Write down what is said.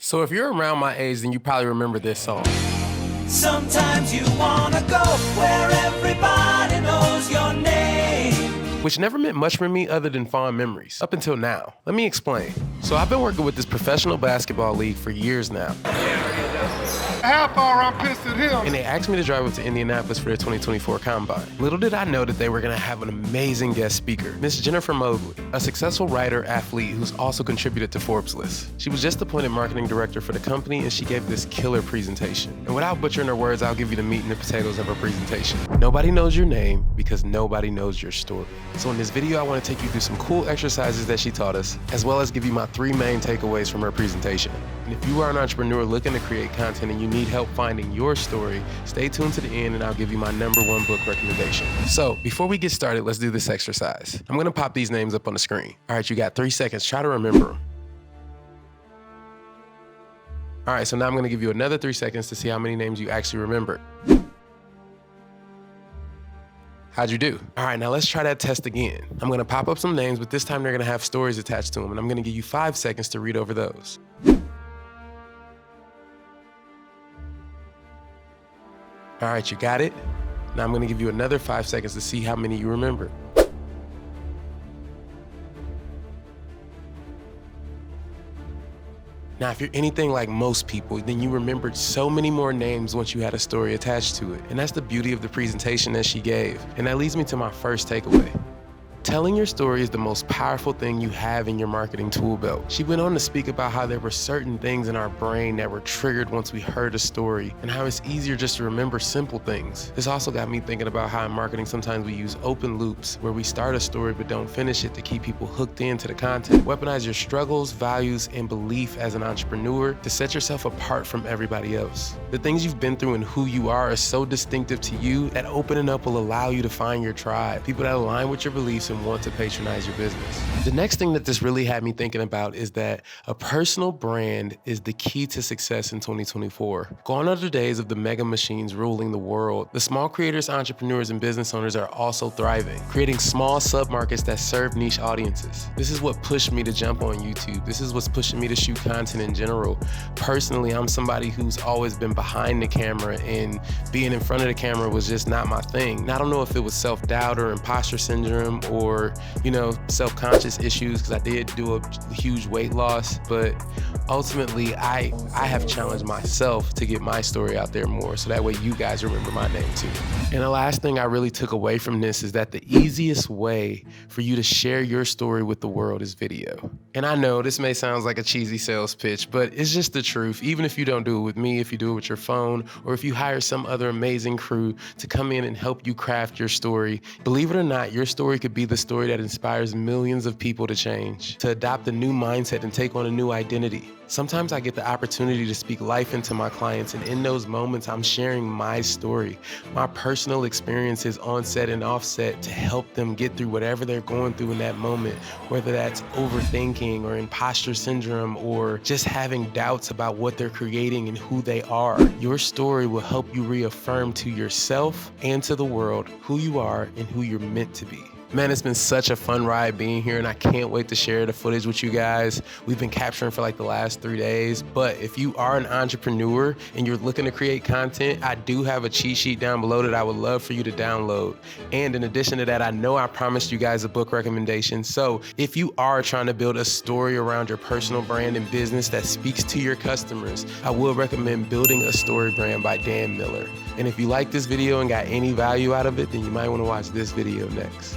So if you're around my age, then you probably remember this song. Sometimes you wanna go where everybody knows your name. Which never meant much for me other than fond memories, up until now. Let me explain. So I've been working with this professional basketball league for years now. How far I'm pissed at him. And they asked me to drive up to Indianapolis for their 2024 Combine. Little did I know that they were gonna have an amazing guest speaker, Miss Jennifer Magley, a successful writer, athlete who's also contributed to Forbes list. She was just appointed marketing director for the company, and she gave this killer presentation. And without butchering her words, I'll give you the meat and the potatoes of her presentation. Nobody knows your name because nobody knows your story. So in this video, I wanna take you through some cool exercises that she taught us, as well as give you my 3 main takeaways from her presentation. And if you are an entrepreneur looking to create content and you need help finding your story, stay tuned to the end and I'll give you my #1 book recommendation. So before we get started, let's do this exercise. I'm gonna pop these names up on the screen. All right, you got 3 seconds. Try to remember them. All right, so now I'm gonna give you another 3 seconds to see how many names you actually remember. How'd you do? All right, now let's try that test again. I'm gonna pop up some names, but this time they're gonna have stories attached to them, and I'm gonna give you 5 seconds to read over those. All right, you got it? Now I'm gonna give you another 5 seconds to see how many you remember. Now, if you're anything like most people, then you remembered so many more names once you had a story attached to it. And that's the beauty of the presentation that she gave. And that leads me to my first takeaway. Telling your story is the most powerful thing you have in your marketing tool belt. She went on to speak about how there were certain things in our brain that were triggered once we heard a story, and how it's easier just to remember simple things. This also got me thinking about how in marketing sometimes we use open loops where we start a story but don't finish it to keep people hooked into the content. Weaponize your struggles, values, and belief as an entrepreneur to set yourself apart from everybody else. The things you've been through and who you are so distinctive to you that opening up will allow you to find your tribe, people that align with your beliefs and want to patronize your business. The next thing that this really had me thinking about is that a personal brand is the key to success in 2024. Gone are the days of the mega machines ruling the world. The small creators, entrepreneurs, and business owners are also thriving, creating small sub-markets that serve niche audiences. This is what pushed me to jump on YouTube. This is what's pushing me to shoot content in general. Personally, I'm somebody who's always been behind the camera, and being in front of the camera was just not my thing. And I don't know if it was self-doubt or imposter syndrome or self-conscious issues, because I did do a huge weight loss, but ultimately I have challenged myself to get my story out there more, so that way you guys remember my name too. And the last thing I really took away from this is that the easiest way for you to share your story with the world is video. And I know this may sound like a cheesy sales pitch, but it's just the truth. Even if you don't do it with me, if you do it with your phone, or if you hire some other amazing crew to come in and help you craft your story, believe it or not, your story could be the story that inspires millions of people to change, to adopt a new mindset and take on a new identity. Sometimes I get the opportunity to speak life into my clients, and in those moments, I'm sharing my story, my personal experiences on set and off set, to help them get through whatever they're going through in that moment, whether that's overthinking or imposter syndrome or just having doubts about what they're creating and who they are. Your story will help you reaffirm to yourself and to the world who you are and who you're meant to be. Man, it's been such a fun ride being here, and I can't wait to share the footage with you guys. We've been capturing for like the last 3 days, but if you are an entrepreneur and you're looking to create content, I do have a cheat sheet down below that I would love for you to download. And in addition to that, I know I promised you guys a book recommendation. So if you are trying to build a story around your personal brand and business that speaks to your customers, I will recommend Building a Story Brand by Dan Miller. And if you like this video and got any value out of it, then you might want to watch this video next.